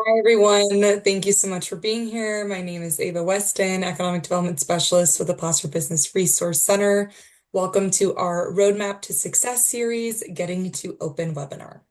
Hi, everyone. Thank you so much for being here. My name is Ava Weston, Economic Development Specialist with the Placer Business Resource Center. Welcome to our Roadmap to Success series, Getting to Open webinar.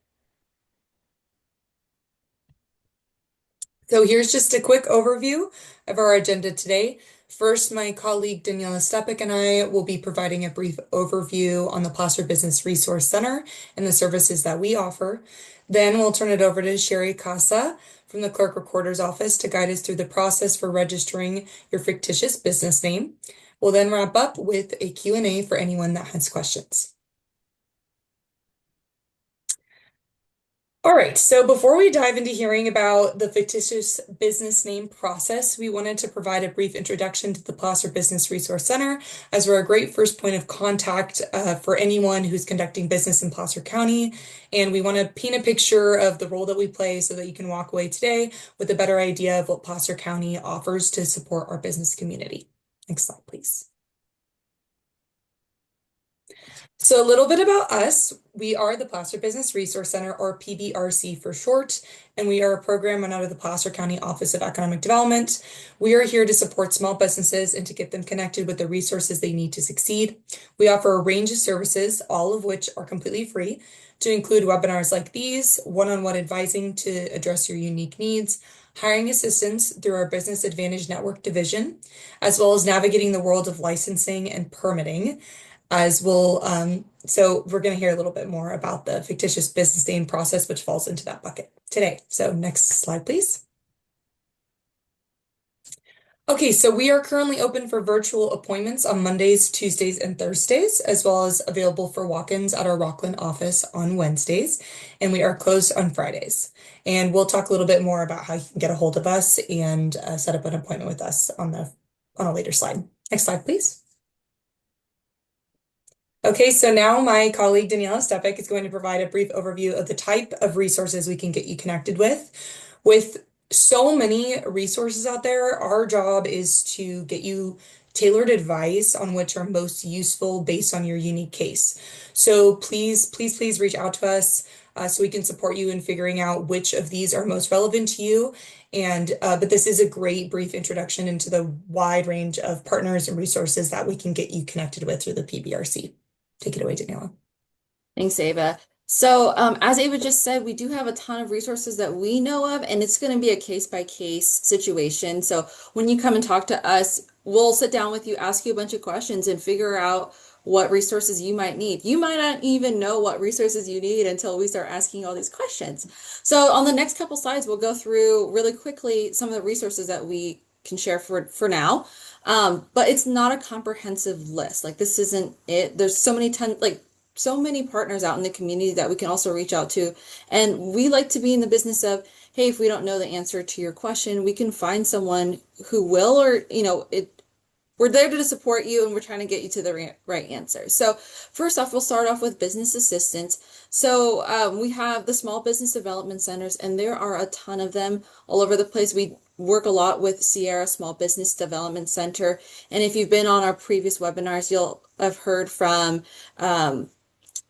So here's just a quick overview of our agenda today. First, my colleague Daniela Stepik and I will be providing a brief overview on the Placer Business Resource Center and the services that we offer. Then we'll turn it over to Sherry Casa from the Clerk Recorder's Office to guide us through the process for registering your fictitious business name. We'll then wrap up with a Q&A for anyone that has questions. All right, so before we dive into hearing about the fictitious business name process, we wanted to provide a brief introduction to the Placer Business Resource Center, as we're a great first point of contact for anyone who's conducting business in Placer County. And we want to paint a picture of the role that we play so that you can walk away today with a better idea of what Placer County offers to support our business community. Next slide, please. So a little bit about us. We are the Placer Business Resource Center, or PBRC for short, and we are a program run out of the Placer County Office of Economic Development. We are here to support small businesses and to get them connected with the resources they need to succeed. We offer a range of services, all of which are completely free, to include webinars like these, one-on-one advising to address your unique needs, hiring assistance through our Business Advantage Network division, as well as navigating the world of licensing and permitting as we'll, so we're going to hear a little bit more about the fictitious business name process, which falls into that bucket today. So next slide, please. Okay, so we are currently open for virtual appointments on Mondays, Tuesdays, and Thursdays, as well as available for walk-ins at our Rockland office on Wednesdays, and we are closed on Fridays. And we'll talk a little bit more about how you can get a hold of us and set up an appointment with us on a later slide. Next slide, please. Okay, so now my colleague Daniela Stepik is going to provide a brief overview of the type of resources we can get you connected with. With so many resources out there, our job is to get you tailored advice on which are most useful based on your unique case. So please reach out to us so we can support you in figuring out which of these are most relevant to you. And but this is a great brief introduction into the wide range of partners and resources that we can get you connected with through the PBRC. Take it away, Daniela. Thanks, Ava. So, as Ava just said, we do have a ton of resources that we know of, and it's going to be a case-by-case situation. So, when you come and talk to us, we'll sit down with you, ask you a bunch of questions, and figure out what resources you might need. You might not even know what resources you need until we start asking all these questions. So, on the next couple slides, we'll go through really quickly some of the resources that we can share for now. But it's not a comprehensive list. Like this isn't it. There's so many partners out in the community that we can also reach out to. And we like to be in the business of, hey, if we don't know the answer to your question, we can find someone who will, or, we're there to support you and we're trying to get you to the right answer. So first off, we'll start off with business assistance. So we have the small business development centers, and there are a ton of them all over the place. We work a lot with Sierra Small Business Development Center. And if you've been on our previous webinars, you'll have heard from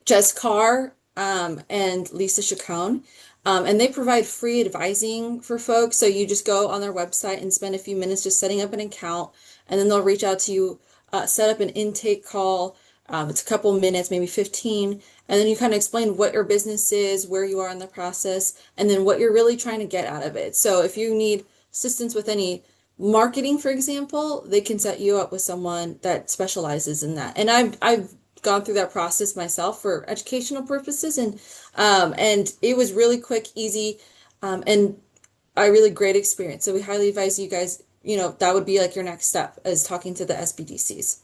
Jess Carr and Lisa Chacon. And they provide free advising for folks. So you just go on their website and spend a few minutes just setting up an account, and then they'll reach out to you, set up an intake call. It's a couple minutes, maybe 15. And then you kind of explain what your business is, where you are in the process, and then what you're really trying to get out of it. So if you need assistance with any marketing, for example, they can set you up with someone that specializes in that. And I've gone through that process myself for educational purposes, and it was really quick, easy, and a really great experience. So we highly advise you guys, that would be like your next step, is talking to the SBDCs.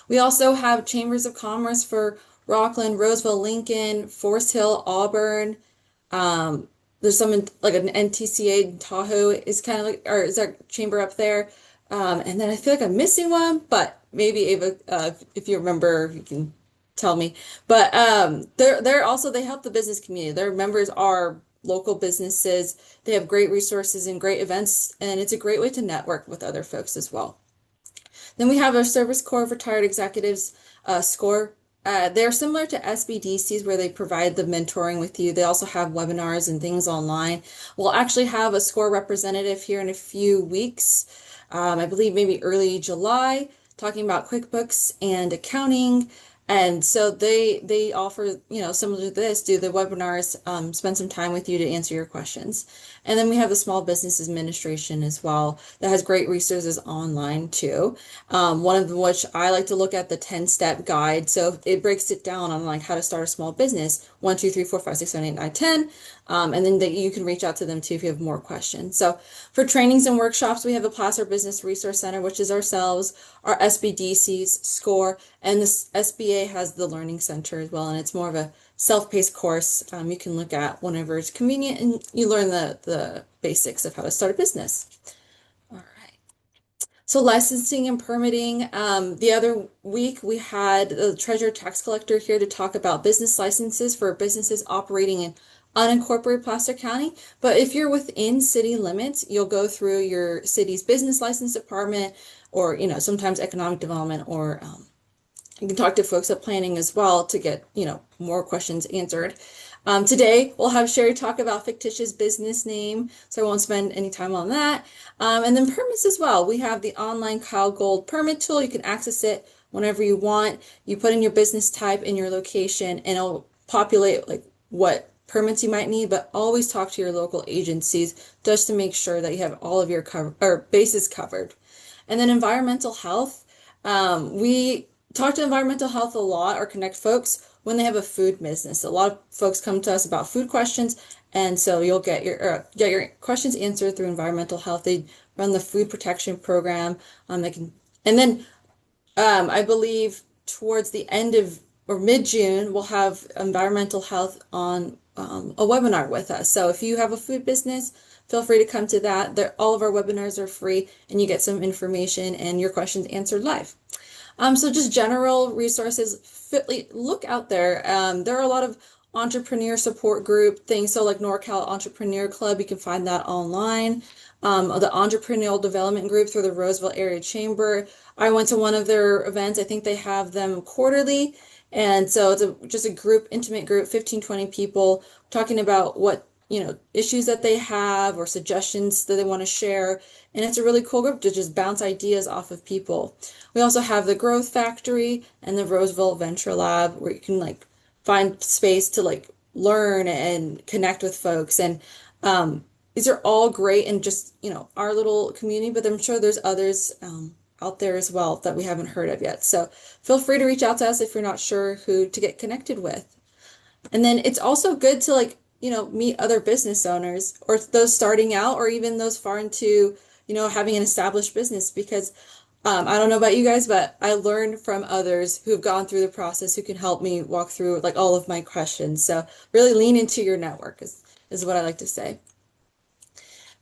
We also have chambers of commerce for Rockland, Roseville, Lincoln, Forest Hill, Auburn. There's some like an NTCA in Tahoe is kind of like, or is our chamber up there. And then I feel like I'm missing one, but maybe Ava, if you remember, you can tell me. But they're also, they help the business community. Their members are local businesses. They have great resources and great events, and it's a great way to network with other folks as well. Then we have our Service Corps of Retired Executives, SCORE. They're similar to SBDCs where they provide the mentoring with you. They also have webinars and things online. We'll actually have a SCORE representative here in a few weeks. I believe maybe early July, talking about QuickBooks and accounting. And so they offer, similar to this, do the webinars, spend some time with you to answer your questions. And then we have the Small Business Administration as well that has great resources online too. One of which I like to look at the 10-step guide. So it breaks it down on like how to start a small business, 1, 2, 3, 4, 5, 6, 7, 8, 9, 10. And then you can reach out to them too if you have more questions. So for trainings and workshops, we have the Placer Business Resource Center, which is ourselves, our SBDCs, SCORE, and this SBA has the Learning Center as well. And it's more of a self-paced course you can look at whenever it's convenient and you learn the basics of how to start a business. All right. So licensing and permitting. The other week we had the treasurer tax collector here to talk about business licenses for businesses operating in unincorporated Placer County. But if you're within city limits, you'll go through your city's business license department or, sometimes economic development or you can talk to folks at planning as well to get, more questions answered. Today, we'll have Sherry talk about fictitious business name, so I won't spend any time on that. And then permits as well. We have the online Kyle Gold permit tool. You can access it whenever you want. You put in your business type and your location, and it'll populate like what permits you might need, but always talk to your local agencies just to make sure that you have all of your bases covered. And then environmental health. We talk to environmental health a lot or connect folks when they have a food business. A lot of folks come to us about food questions, and so you'll get your questions answered through environmental health. They run the food protection program. They can, and then I believe towards the end of or mid-June, we'll have environmental health on a webinar with us. So if you have a food business, feel free to come to that. All of our webinars are free, and you get some information and your questions answered live. So just general resources, look out there. There are a lot of entrepreneur support group things. So like NorCal Entrepreneur Club, you can find that online. The Entrepreneurial Development Group through the Roseville Area Chamber. I went to one of their events. I think they have them quarterly. And so it's just a group, intimate group, 15, 20 people talking about what, issues that they have or suggestions that they want to share. And it's a really cool group to just bounce ideas off of people. We also have the Growth Factory and the Roseville Venture Lab where you can like find space to like learn and connect with folks. And these are all great in just, our little community, but I'm sure there's others out there as well that we haven't heard of yet. So feel free to reach out to us if you're not sure who to get connected with. And then it's also good to like, meet other business owners or those starting out or even those far into, having an established business because I don't know about you guys, but I learned from others who have gone through the process who can help me walk through like all of my questions. So really lean into your network is what I like to say.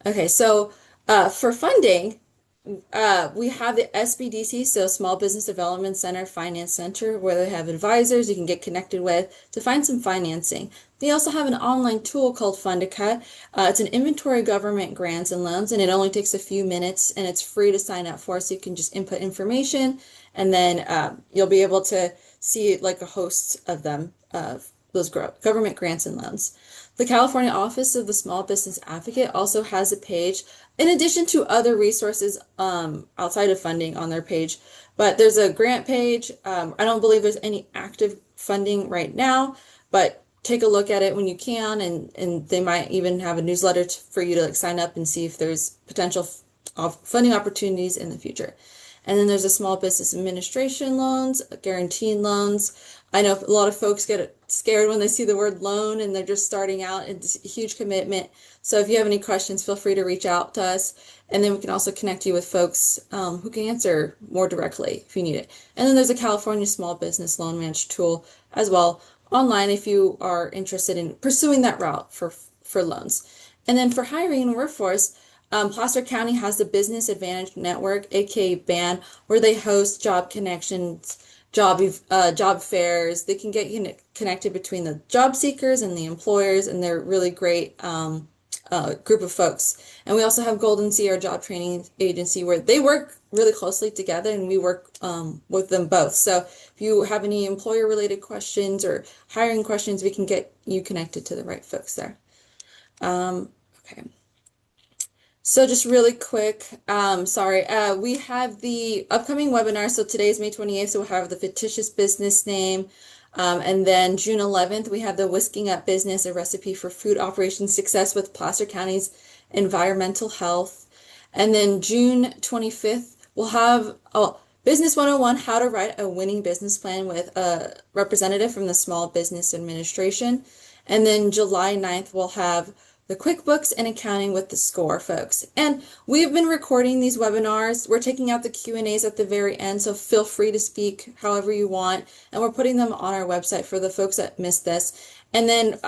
Okay, so for funding, we have the SBDC, so Small Business Development Center Finance Center, where they have advisors you can get connected with to find some financing. They also have an online tool called Fundica. It's an inventory of government grants and loans, and it only takes a few minutes, and it's free to sign up for, so you can just input information, and then you'll be able to see like a host of them, of those government grants and loans. The California Office of the Small Business Advocate also has a page in addition to other resources outside of funding on their page. But there's a grant page. I don't believe there's any active funding right now, but take a look at it when you can, and they might even have a newsletter for you to like sign up and see if there's potential funding opportunities in the future. And then there's a small business administration loans, guaranteed loans. I know a lot of folks get scared when they see the word loan and they're just starting out. It's a huge commitment. So if you have any questions, feel free to reach out to us. And then we can also connect you with folks who can answer more directly if you need it. And then there's a California Small Business Loan Management tool as well online if you are interested in pursuing that route for loans. And then for hiring and workforce, Placer County has the Business Advantage Network, aka BAN, where they host job connections, job fairs. They can get connected between the job seekers and the employers, and they're really great group of folks. And we also have Golden Sea, our job training agency, where they work really closely together and we work with them both. So if you have any employer related questions or hiring questions, we can get you connected to the right folks there. Um, okay. So just really quick, sorry, we have the upcoming webinar. So today is May 28th, so we'll have the fictitious business name. And then June 11th, we have the Whisking Up Business, a recipe for food operations success with Placer County's environmental health. And then June 25th, we'll have Business 101, how to write a winning business plan with a representative from the Small Business Administration. And then July 9th, we'll have the QuickBooks and accounting with the score folks. And we've been recording these webinars. We're taking out the Q&As at the very end, so feel free to speak however you want. And we're putting them on our website for the folks that missed this. And then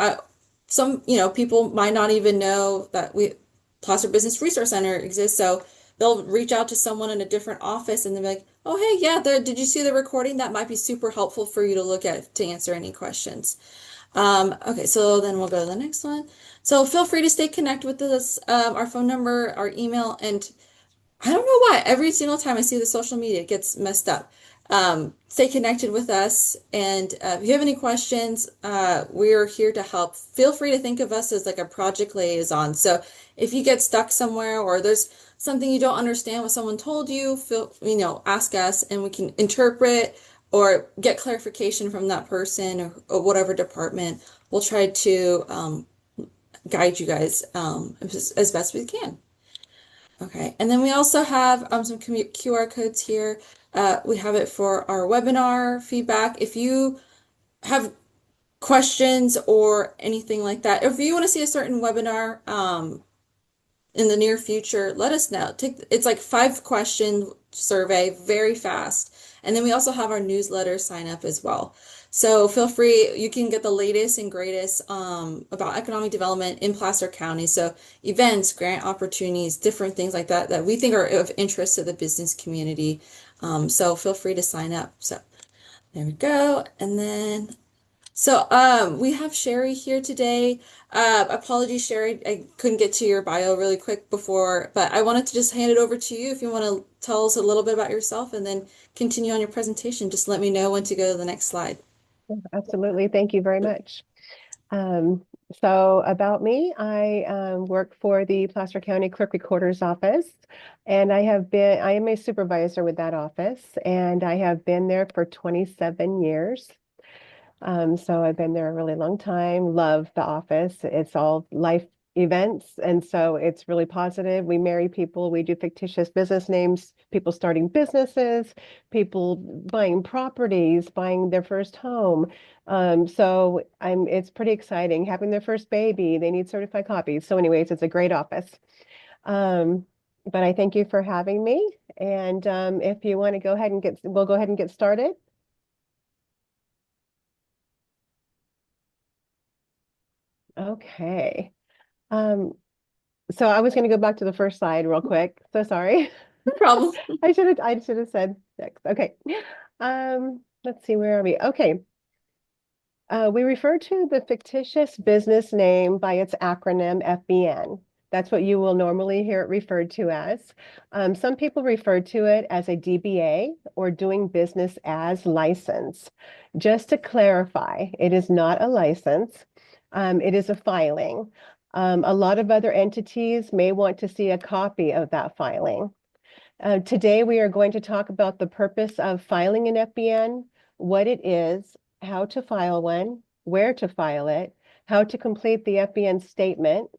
some, people might not even know that Placer Business Resource Center exists. So they'll reach out to someone in a different office and they'll be like, oh, hey, yeah, did you see the recording? That might be super helpful for you to look at to answer any questions. Okay, so then we'll go to the next one. So feel free to stay connected with us, our phone number, our email, and I don't know why every single time I see the social media it gets messed up. Stay connected with us, and if you have any questions, we're here to help. Feel free to think of us as like a project liaison. So if you get stuck somewhere or there's something you don't understand what someone told you, ask us, and we can interpret or get clarification from that person or whatever department. We'll try to guide you guys as best we can. Okay, and then we also have some QR codes here. We have it for our webinar feedback. If you have questions or anything like that, if you want to see a certain webinar in the near future, let us know. It's like 5 question survey, very fast. And then we also have our newsletter sign up as well. So feel free, you can get the latest and greatest about economic development in Placer County. So events, grant opportunities, different things like that that we think are of interest to the business community. So feel free to sign up. So there we go. And then we have Sherry here today. Apologies, Sherry, I couldn't get to your bio really quick before, but I wanted to just hand it over to you if you want to tell us a little bit about yourself and then continue on your presentation. Just let me know when to go to the next slide. Absolutely. Thank you very much. Um, so about me, I work for the Placer County Clerk Recorder's Office, and I am a supervisor with that office, and I have been there for 27 years. So I've been there a really long time, love the office. It's all life events, and so it's really positive. We marry people, we do fictitious business names, people starting businesses, people buying properties, buying their first home. It's pretty exciting. Having their first baby, they need certified copies. So anyways, it's a great office. But I thank you for having me. And if you want to go ahead and we'll go ahead and get started. Okay. Um, so I was going to go back to the first slide real quick. So sorry. No problem. I should have said next. Okay. Let's see, where are we? Okay. We refer to the fictitious business name by its acronym FBN. That's what you will normally hear it referred to as. Some people refer to it as a DBA or doing business as license. Just to clarify, it is not a license. It is a filing. A lot of other entities may want to see a copy of that filing. Today, we are going to talk about the purpose of filing an FBN, what it is, how to file one, where to file it, how to complete the FBN statement,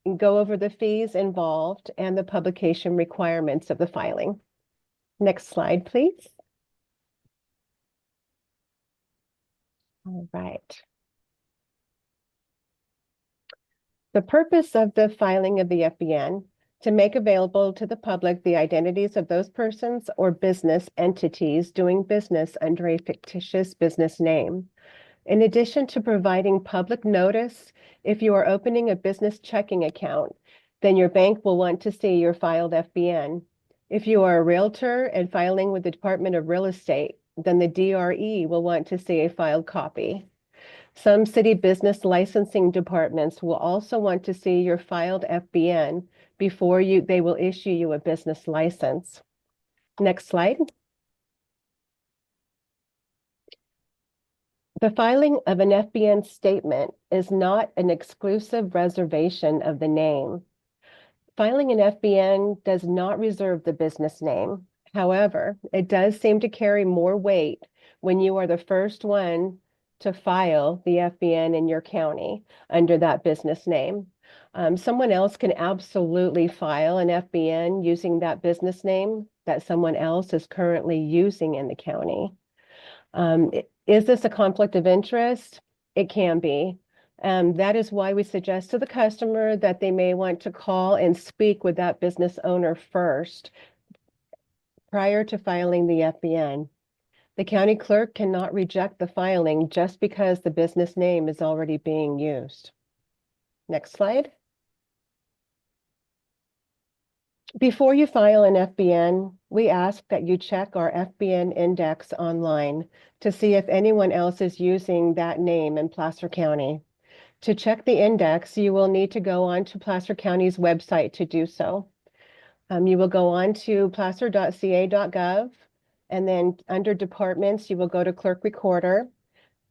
and go over the fees involved and the publication requirements of the filing. Next slide, please. All right. The purpose of the filing of the FBN to make available to the public the identities of those persons or business entities doing business under a fictitious business name. In addition to providing public notice, if you are opening a business checking account, then your bank will want to see your filed FBN. If you are a realtor and filing with the Department of Real Estate, then the DRE will want to see a filed copy. Some city business licensing departments will also want to see your filed FBN before they will issue you a business license. Next slide. The filing of an FBN statement is not an exclusive reservation of the name. Filing an FBN does not reserve the business name. However, it does seem to carry more weight when you are the first one to file the FBN in your county under that business name. Someone else can absolutely file an FBN using that business name that someone else is currently using in the county. Is this a conflict of interest? It can be. That is why we suggest to the customer that they may want to call and speak with that business owner first prior to filing the FBN. The county clerk cannot reject the filing just because the business name is already being used. Next slide. Before you file an FBN, we ask that you check our FBN index online to see if anyone else is using that name in Placer County. To check the index, you will need to go on to Placer County's website to do so. You will go on to placer.ca.gov, and then under departments, you will go to clerk recorder.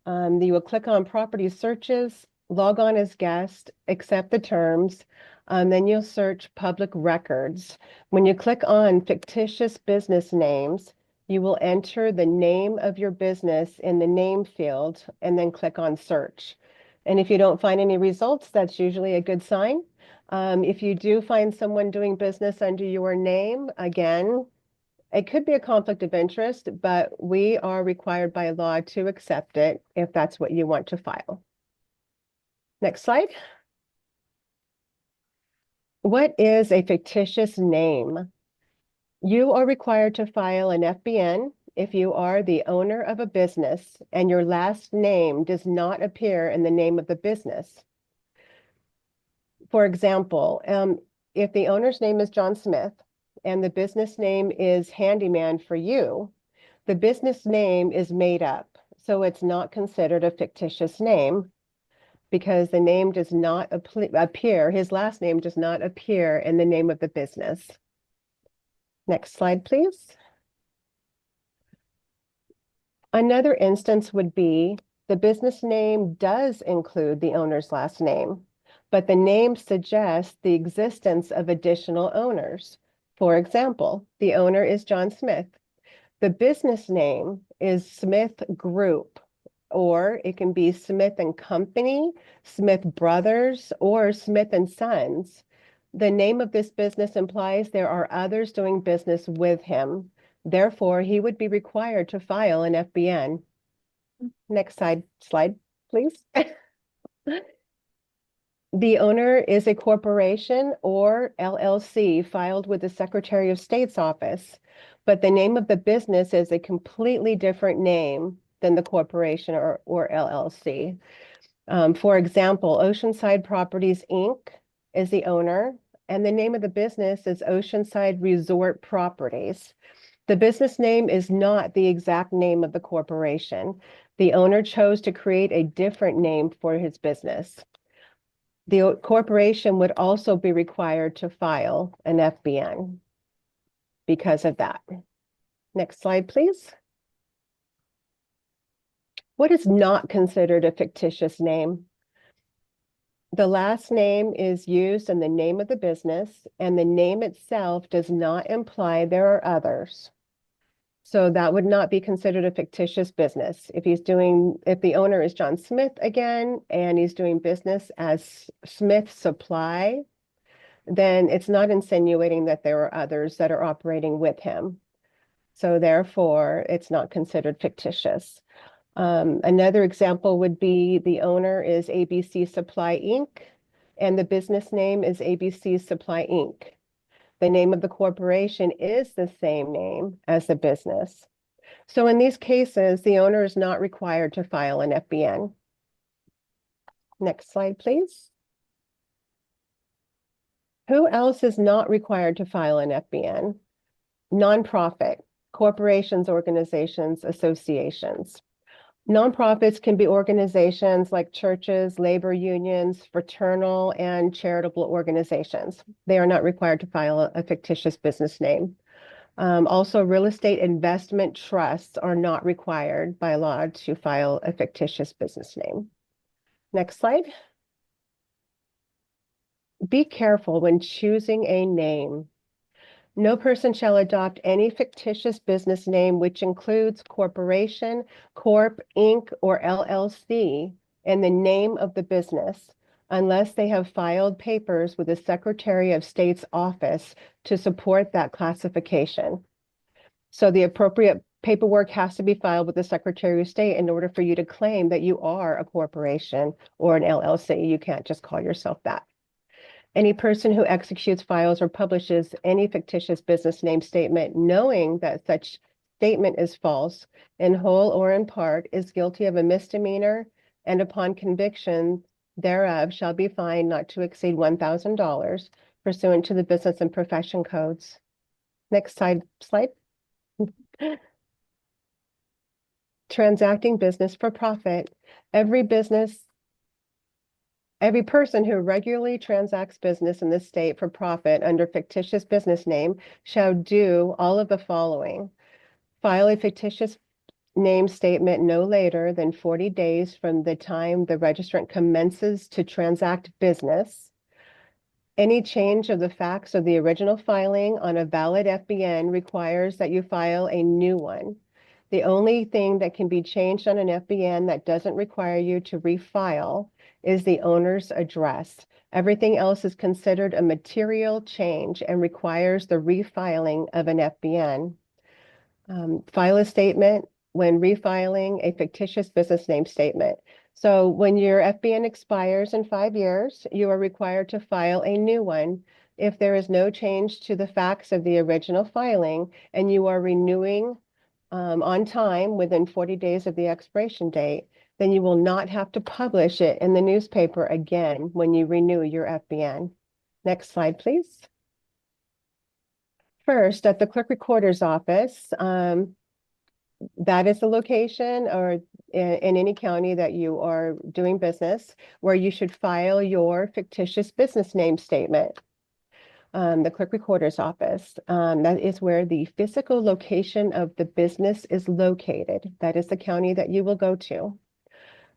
You will click on property searches, log on as guest, accept the terms, then you'll search public records. When you click on fictitious business names, you will enter the name of your business in the name field and then click on search. And if you don't find any results, that's usually a good sign. If you do find someone doing business under your name, again, it could be a conflict of interest, but we are required by law to accept it if that's what you want to file. Next slide. What is a fictitious name? You are required to file an FBN if you are the owner of a business and your last name does not appear in the name of the business. For example, if the owner's name is John Smith and the business name is Handyman for You, the business name is made up, so it's not considered a fictitious name because the name does not appear, his last name does not appear in the name of the business. Next slide, please. Another instance would be the business name does include the owner's last name, but the name suggests the existence of additional owners. For example, the owner is John Smith. The business name is Smith Group, or it can be Smith and Company, Smith Brothers, or Smith and Sons. The name of this business implies there are others doing business with him. Therefore, he would be required to file an FBN. Next slide, please. The owner is a corporation or LLC filed with the Secretary of State's office, but the name of the business is a completely different name than the corporation or LLC. For example, Oceanside Properties, Inc. is the owner, and the name of the business is Oceanside Resort Properties. The business name is not the exact name of the corporation. The owner chose to create a different name for his business. The corporation would also be required to file an FBN because of that. Next slide, please. What is not considered a fictitious name? The last name is used in the name of the business, and the name itself does not imply there are others. So that would not be considered a fictitious business. If the owner is John Smith again, and he's doing business as Smith Supply, then it's not insinuating that there are others that are operating with him. So therefore, it's not considered fictitious. Another example would be the owner is ABC Supply Inc. and the business name is ABC Supply Inc. The name of the corporation is the same name as the business. So in these cases, the owner is not required to file an FBN. Next slide, please. Who else is not required to file an FBN? Nonprofit, corporations, organizations, associations. Nonprofits can be organizations like churches, labor unions, fraternal, and charitable organizations. They are not required to file a fictitious business name. Also, real estate investment trusts are not required by law to file a fictitious business name. Next slide. Be careful when choosing a name. No person shall adopt any fictitious business name which includes corporation, corp, inc., or LLC in the name of the business, unless they have filed papers with the Secretary of State's office to support that classification. So the appropriate paperwork has to be filed with the Secretary of State in order for you to claim that you are a corporation or an LLC. You can't just call yourself that. Any person who executes, files, or publishes any fictitious business name statement knowing that such statement is false, in whole or in part, is guilty of a misdemeanor, and upon conviction thereof shall be fined not to exceed $1,000 pursuant to the Business and Profession Codes. Next slide. Transacting business for profit. Every person who regularly transacts business in this state for profit under fictitious business name shall do all of the following. File a fictitious name statement no later than 40 days from the time the registrant commences to transact business. Any change of the facts of the original filing on a valid FBN requires that you file a new one. The only thing that can be changed on an FBN that doesn't require you to refile is the owner's address. Everything else is considered a material change and requires the refiling of an FBN. File a statement when refiling a fictitious business name statement. So when your FBN expires in 5 years, you are required to file a new one. If there is no change to the facts of the original filing and you are renewing on time within 40 days of the expiration date, then you will not have to publish it in the newspaper again when you renew your FBN. Next slide, please. First, at the clerk recorder's office, that is the location or in any county that you are doing business where you should file your fictitious business name statement. The clerk recorder's office. That is where the physical location of the business is located. That is the county that you will go to.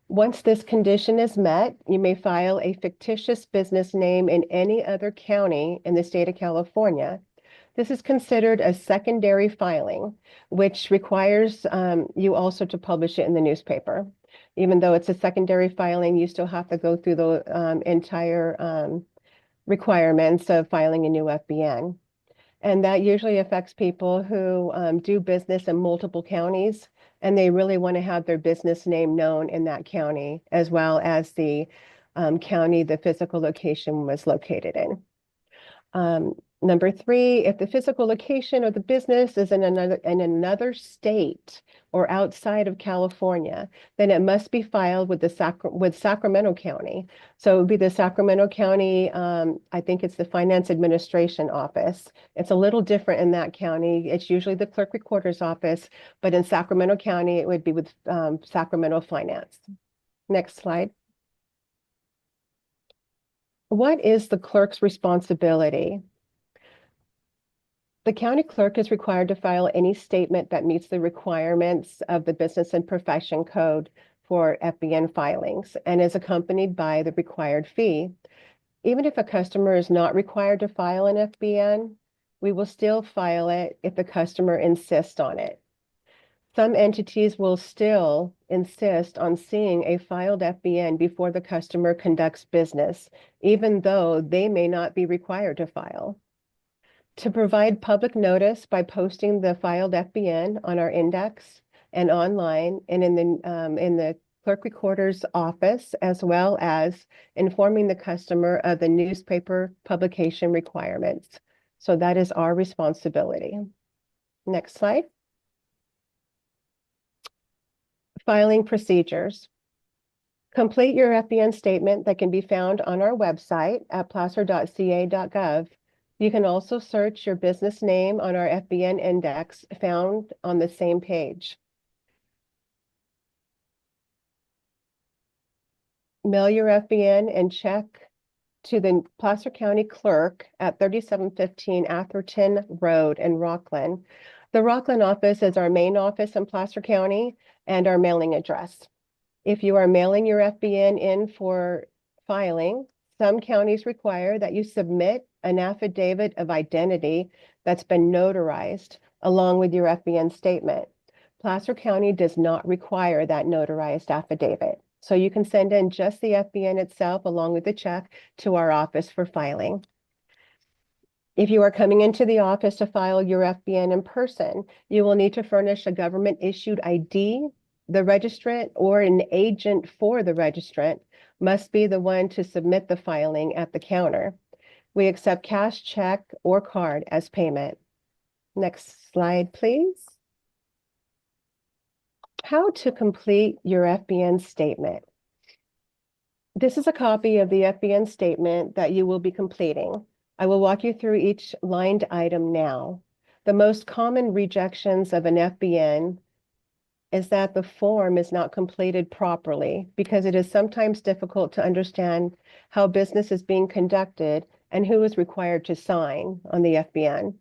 Once this condition is met, you may file a fictitious business name in any other county in the state of California. This is considered a secondary filing, which requires you also to publish it in the newspaper. Even though it's a secondary filing, you still have to go through the entire requirements of filing a new FBN. And that usually affects people who do business in multiple counties, and they really want to have their business name known in that county, as well as the county the physical location was located in. Number 3, if the physical location of the business is in another state or outside of California, then it must be filed with Sacramento County. So it would be the Sacramento County, I think it's the Finance Administration Office. It's a little different in that county. It's usually the clerk recorder's office, but in Sacramento County, it would be with Sacramento Finance. Next slide. What is the clerk's responsibility? The county clerk is required to file any statement that meets the requirements of the Business and Profession Code for FBN filings and is accompanied by the required fee. Even if a customer is not required to file an FBN, we will still file it if the customer insists on it. Some entities will still insist on seeing a filed FBN before the customer conducts business, even though they may not be required to file. To provide public notice by posting the filed FBN on our index and online and in the clerk recorder's office, as well as informing the customer of the newspaper publication requirements. So that is our responsibility. Next slide. Filing procedures. Complete your FBN statement that can be found on our website at placer.ca.gov. You can also search your business name on our FBN index found on the same page. mail your FBN and check to the Placer County Clerk at 3715 Atherton Road in Rockland. The Rockland office is our main office in Placer County and our mailing address. If you are mailing your FBN in for filing, some counties require that you submit an affidavit of identity that's been notarized along with your FBN statement. Placer County does not require that notarized affidavit. So you can send in just the FBN itself along with the check to our office for filing. If you are coming into the office to file your FBN in person, you will need to furnish a government-issued ID. The registrant or an agent for the registrant must be the one to submit the filing at the counter. We accept cash, check, or card as payment. Next slide, please. How to complete your FBN statement. This is a copy of the FBN statement that you will be completing. I will walk you through each lined item now. The most common rejections of an FBN is that the form is not completed properly because it is sometimes difficult to understand how business is being conducted and who is required to sign on the FBN.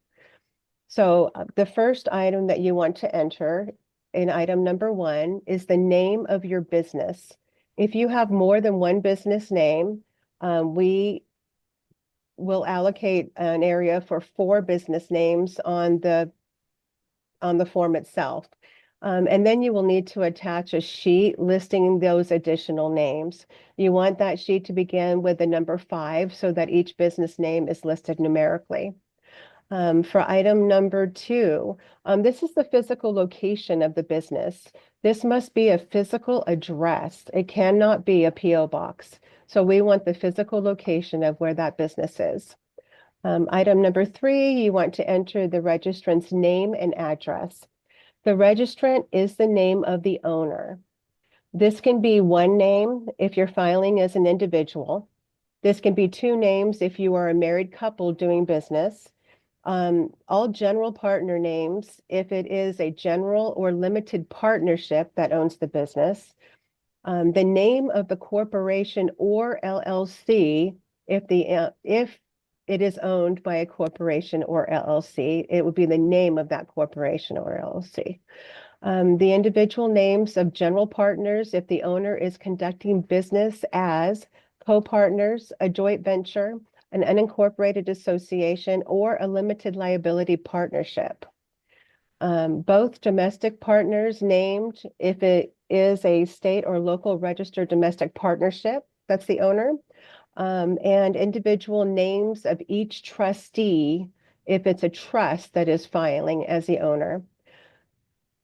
So the first item that you want to enter in item number 1 is the name of your business. If you have more than one business name, we will allocate an area for 4 business names on the form itself. And then you will need to attach a sheet listing those additional names. You want that sheet to begin with the number 5 so that each business name is listed numerically. For item number 2, this is the physical location of the business. This must be a physical address. It cannot be a PO box. So we want the physical location of where that business is. Item number 3, you want to enter the registrant's name and address. The registrant is the name of the owner. This can be one name if you're filing as an individual. This can be 2 names if you are a married couple doing business. All general partner names if it is a general or limited partnership that owns the business. The name of the corporation or LLC if it is owned by a corporation or LLC, it would be the name of that corporation or LLC. The individual names of general partners if the owner is conducting business as co-partners, a joint venture, an unincorporated association, or a limited liability partnership. Both domestic partners named if it is a state or local registered domestic partnership, that's the owner, and individual names of each trustee if it's a trust that is filing as the owner.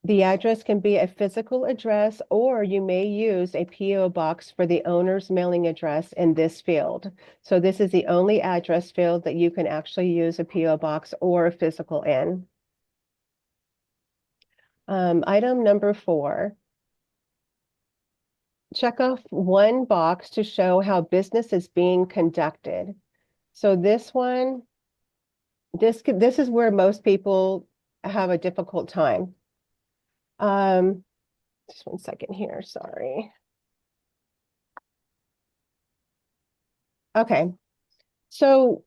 The address can be a physical address, or you may use a PO box for the owner's mailing address in this field. So this is the only address field that you can actually use a PO box or a physical in. Item number 4. Check off one box to show how business is being conducted. So this one, this is where most people have a difficult time. Just one second here, sorry. Okay, so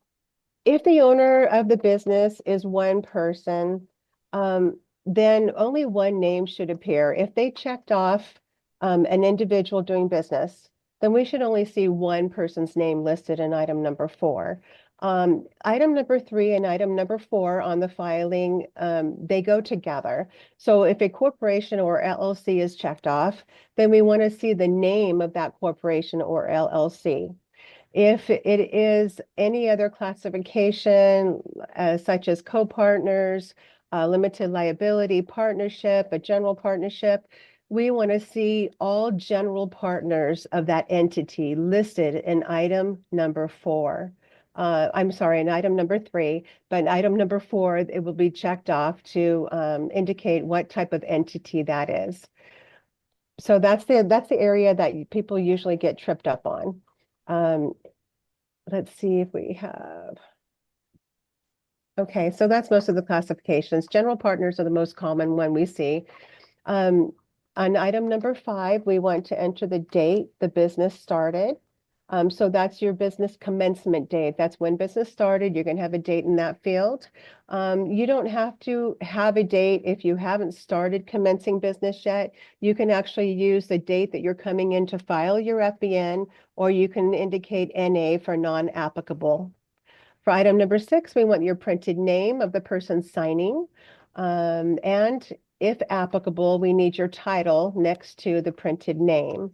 if the owner of the business is one person, then only one name should appear. If they checked off an individual doing business, then we should only see one person's name listed in item number 4. Item number 3 and item number 4 on the filing, they go together. So if a corporation or LLC is checked off, then we want to see the name of that corporation or LLC. If it is any other classification, such as co-partners, limited liability partnership, a general partnership, we want to see all general partners of that entity listed in item number 4. I'm sorry, in item number 3, but in item number 4, it will be checked off to indicate what type of entity that is. So that's the area that people usually get tripped up on. Let's see if we have. Okay, so that's most of the classifications. General partners are the most common one we see. On item number 5, we want to enter the date the business started. So that's your business commencement date. That's when business started. You're going to have a date in that field. You don't have to have a date if you haven't started commencing business yet. You can actually use the date that you're coming in to file your FBN, or you can indicate NA for non-applicable. For item number 6, we want your printed name of the person signing. And if applicable, we need your title next to the printed name.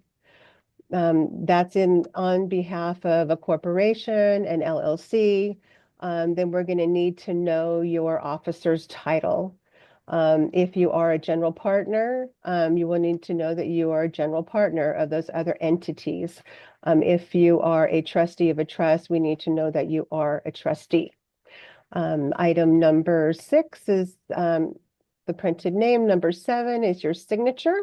That's on behalf of a corporation, an LLC. Then we're going to need to know your officer's title. If you are a general partner, you will need to know that you are a general partner of those other entities. If you are a trustee of a trust, we need to know that you are a trustee. Item number 6 is the printed name. Number 7 is your signature.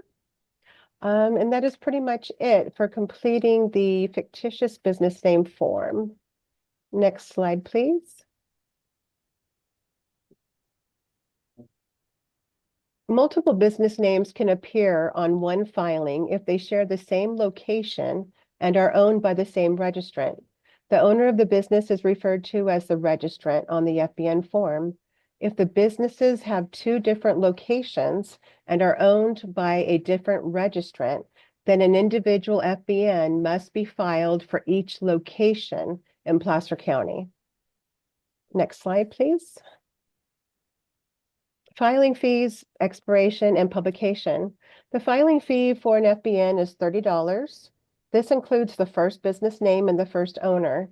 And that is pretty much it for completing the fictitious business name form. Next slide, please. Multiple business names can appear on one filing if they share the same location and are owned by the same registrant. The owner of the business is referred to as the registrant on the FBN form. If the businesses have 2 different locations and are owned by a different registrant, then an individual FBN must be filed for each location in Placer County. Next slide, please. Filing fees, expiration, and publication. The filing fee for an FBN is $30. This includes the first business name and the first owner.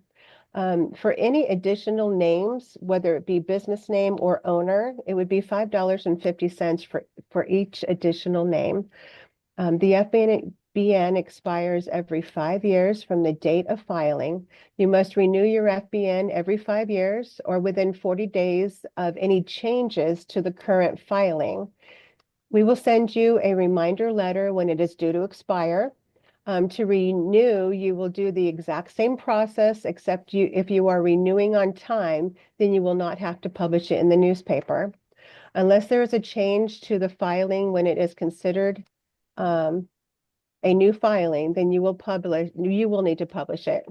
For any additional names, whether it be business name or owner, it would be $5.50 for each additional name. The FBN expires every 5 years from the date of filing. You must renew your FBN every 5 years or within 40 days of any changes to the current filing. We will send you a reminder letter when it is due to expire. To renew, you will do the exact same process, except if you are renewing on time, then you will not have to publish it in the newspaper. Unless there is a change to the filing when it is considered a new filing, then you will need to publish it.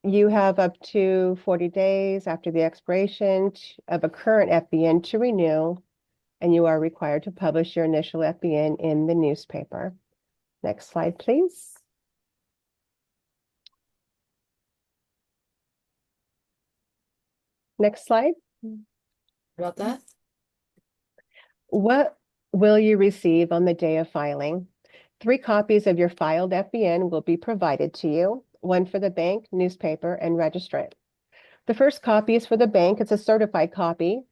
You have up to 40 days after the expiration of a current FBN to renew, and you are required to publish your initial FBN in the newspaper. Next slide, please. Next slide. About that? What will you receive on the day of filing? 3 copies of your filed FBN will be provided to you, 1 for the bank, newspaper, and registrant. The first copy is for the bank. It's a certified copy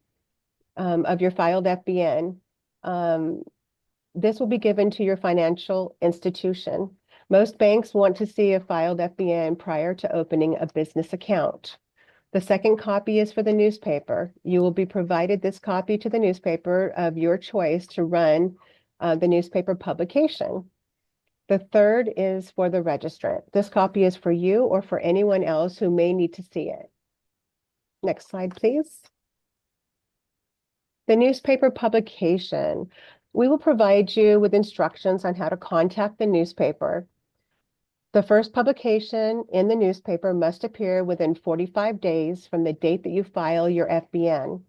of your filed FBN. This will be given to your financial institution. Most banks want to see a filed FBN prior to opening a business account. The second copy is for the newspaper. You will be provided this copy to the newspaper of your choice to run the newspaper publication. The third is for the registrant. This copy is for you or for anyone else who may need to see it. Next slide, please. The newspaper publication. We will provide you with instructions on how to contact the newspaper. The first publication in the newspaper must appear within 45 days from the date that you file your FBN.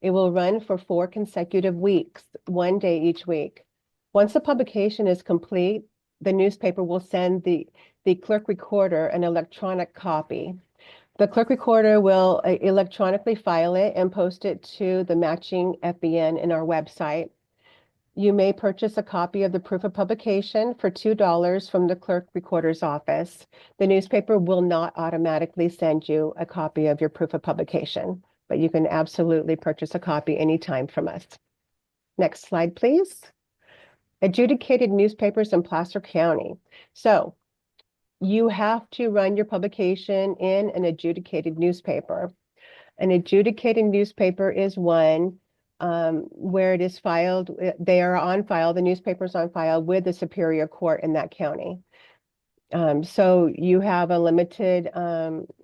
It will run for 4 consecutive weeks, 1 day each week. Once the publication is complete, the newspaper will send the clerk recorder an electronic copy. The clerk recorder will electronically file it and post it to the matching FBN in our website. You may purchase a copy of the proof of publication for $2 from the clerk recorder's office. The newspaper will not automatically send you a copy of your proof of publication, but you can absolutely purchase a copy anytime from us. Next slide, please. Adjudicated newspapers in Placer County. So you have to run your publication in an adjudicated newspaper. An adjudicated newspaper is one where it is filed, they are on file, the newspaper's on file with the Superior Court in that county. So you have a limited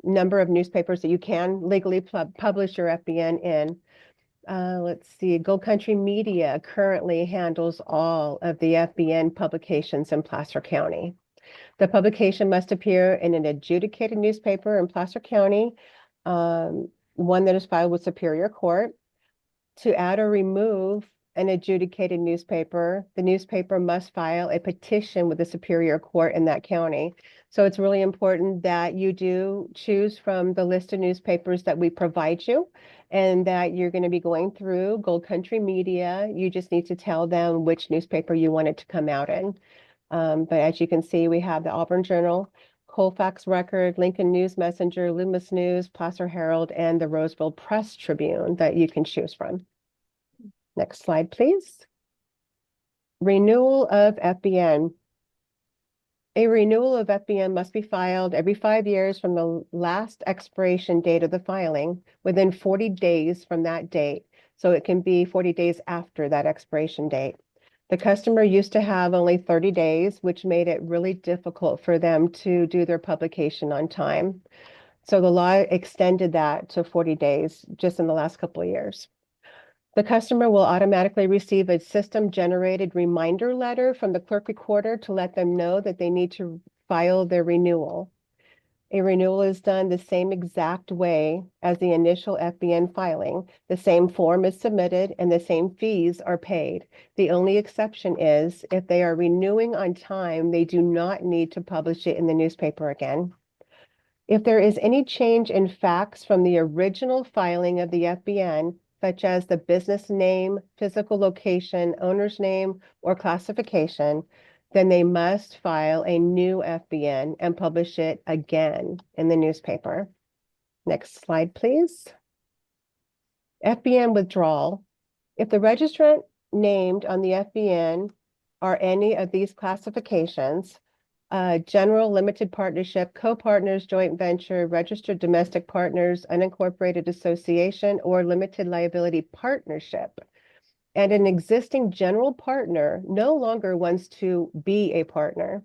number of newspapers that you can legally publish your FBN in. Let's see, Gold Country Media currently handles all of the FBN publications in Placer County. The publication must appear in an adjudicated newspaper in Placer County, one that is filed with Superior Court. To add or remove an adjudicated newspaper, the newspaper must file a petition with the Superior Court in that county. So it's really important that you do choose from the list of newspapers that we provide you and that you're going to be going through Gold Country Media. You just need to tell them which newspaper you want it to come out in. But as you can see, we have the Auburn Journal, Colfax Record, Lincoln News Messenger, Loomis News, Placer Herald, and the Roseville Press Tribune that you can choose from. Next slide, please. Renewal of FBN. A renewal of FBN must be filed every 5 years from the last expiration date of the filing within 40 days from that date. So it can be 40 days after that expiration date. The customer used to have only 30 days, which made it really difficult for them to do their publication on time. So the law extended that to 40 days just in the last couple of years. The customer will automatically receive a system-generated reminder letter from the clerk recorder to let them know that they need to file their renewal. A renewal is done the same exact way as the initial FBN filing. The same form is submitted and the same fees are paid. The only exception is if they are renewing on time, they do not need to publish it in the newspaper again. If there is any change in facts from the original filing of the FBN, such as the business name, physical location, owner's name, or classification, then they must file a new FBN and publish it again in the newspaper. Next slide, please. FBN withdrawal. If the registrant named on the FBN are any of these classifications, general limited partnership, co-partners, joint venture, registered domestic partners, unincorporated association, or limited liability partnership, and an existing general partner no longer wants to be a partner,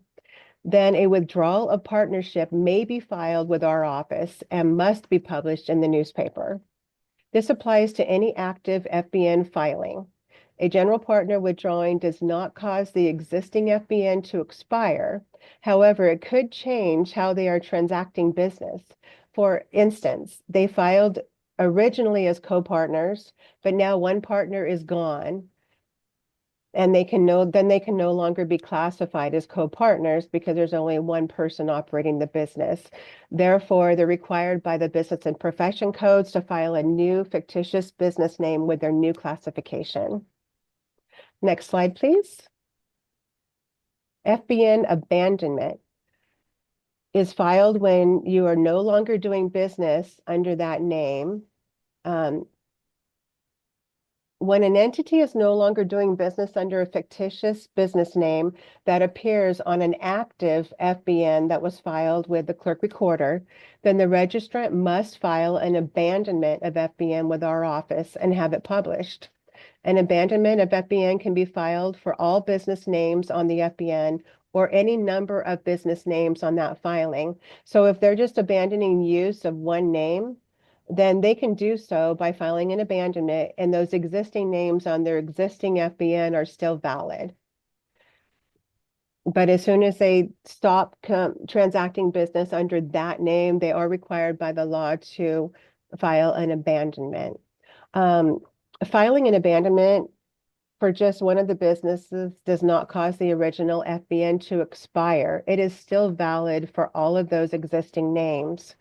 then a withdrawal of partnership may be filed with our office and must be published in the newspaper. This applies to any active FBN filing. A general partner withdrawing does not cause the existing FBN to expire. However, it could change how they are transacting business. For instance, they filed originally as co-partners, but now one partner is gone, and they can no longer be classified as co-partners because there's only one person operating the business. Therefore, they're required by the business and profession codes to file a new fictitious business name with their new classification. Next slide, please. FBN abandonment is filed when you are no longer doing business under that name. When an entity is no longer doing business under a fictitious business name that appears on an active FBN that was filed with the clerk recorder, then the registrant must file an abandonment of FBN with our office and have it published. An abandonment of FBN can be filed for all business names on the FBN or any number of business names on that filing. So if they're just abandoning use of one name, then they can do so by filing an abandonment, and those existing names on their existing FBN are still valid. But as soon as they stop transacting business under that name, they are required by the law to file an abandonment. Filing an abandonment for just one of the businesses does not cause the original FBN to expire. It is still valid for all of those existing names.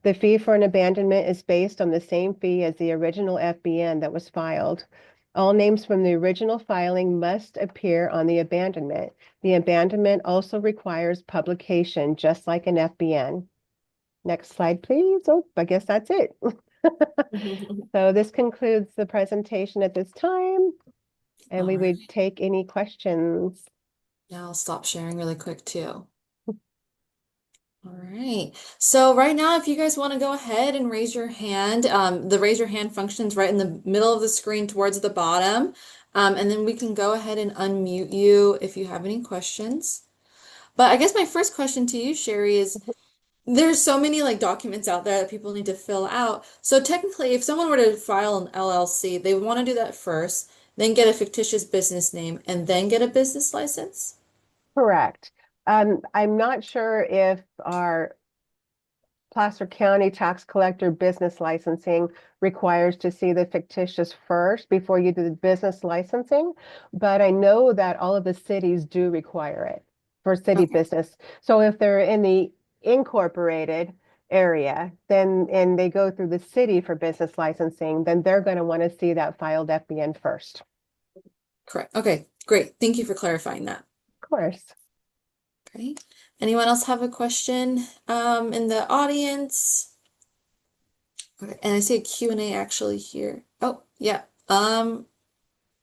The fee for an abandonment is based on the same fee as the original FBN that was filed. All names from the original filing must appear on the abandonment. The abandonment also requires publication, just like an FBN. Next slide, please. Oh, I guess that's it. So this concludes the presentation at this time, and All we right. would take any questions. Now I'll stop sharing really quick too. All right. So right now, if you guys want to go ahead and raise your hand, the raise your hand function is right in the middle of the screen towards the bottom. And then we can go ahead and unmute you if you have any questions. But I guess my first question to you, Sherry, is there's so many like documents out there that people need to fill out. So technically, if someone were to file an LLC, they want to do that first, then get a fictitious business name, and then get a business license. Correct. I'm not sure if our Placer County tax collector business licensing requires to see the fictitious first before you do the business licensing, but I know that all of the cities do require it for city Okay, business. So if they're in the incorporated area, then and they go through the city for business licensing, then they're going to want to see that filed FBN first. correct. Okay, great. Thank you for clarifying that. Of course. Great. Anyone else have a question in the audience? Okay, and I see a Q&A actually here. Oh, yeah.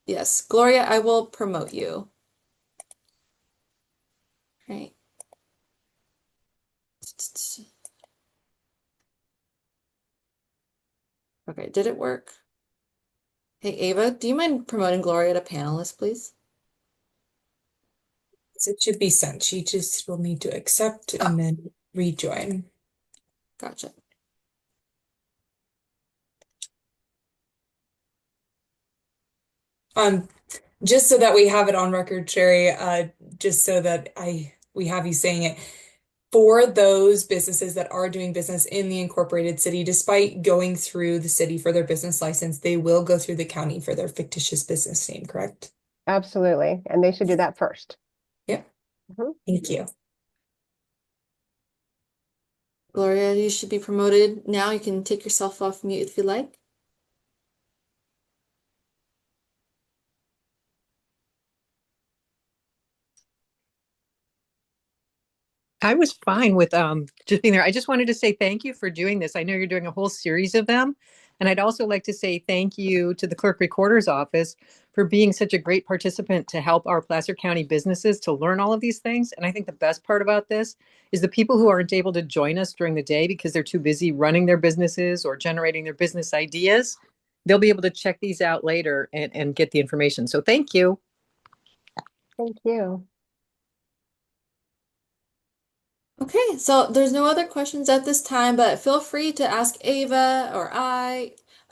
Yes, Gloria, I will promote you. Right. Okay, did it work? Hey, Ava, do you mind promoting Gloria to panelist, please? So it should be sent. She just will need to accept Oh, and then rejoin. gotcha. Um, just so that we have it on record, Sherry, just so that we have you saying it. For those businesses that are doing business in the incorporated city, despite going through the city for their business license, they will go through the county for their fictitious business name, correct? Absolutely. And they should do that first. Yep. Mhm. Thank you. Gloria, you should be promoted now. You can take yourself off mute if you like. I was fine with just being there. I just wanted to say thank you for doing this. I know you're doing a whole series of them. And I'd also like to say thank you to the clerk recorder's office for being such a great participant to help our Placer County businesses to learn all of these things. And I think the best part about this is the people who aren't able to join us during the day because they're too busy running their businesses or generating their business ideas, they'll be able to check these out later and get the information. So thank you. Thank you. Okay, so there's no other questions at this time, but feel free to ask Ava or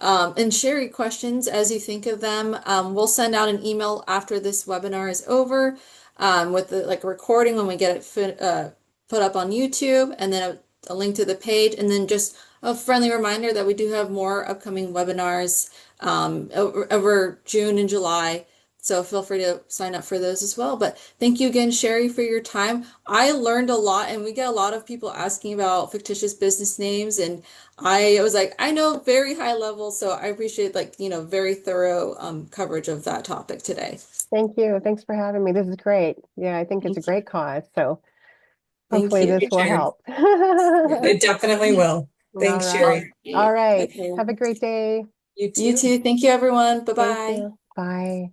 and Sherry questions as you think of them. We'll send out an email after this webinar is over with the like recording when we get it put up on YouTube, and then a link to the page, and then just a friendly reminder that we do have more upcoming webinars over June and July. So feel free to sign up for those as well. But thank you again, Sherry, for your time. I learned a lot, and we get a lot of people asking about fictitious business names, and I was like, I know very high level, so I appreciate like, very thorough coverage of that topic today. Thank you. Thanks for having me. This is great. Yeah, I think it's a Thank you. great cause. So Thank hopefully you. this You, will Sherry. help. Yeah. It definitely will. All Thanks, right. Sherry. All All right. right. Okay. Have a great day. You You too. too. Thank you, everyone. Thank Bye-bye. you. Bye.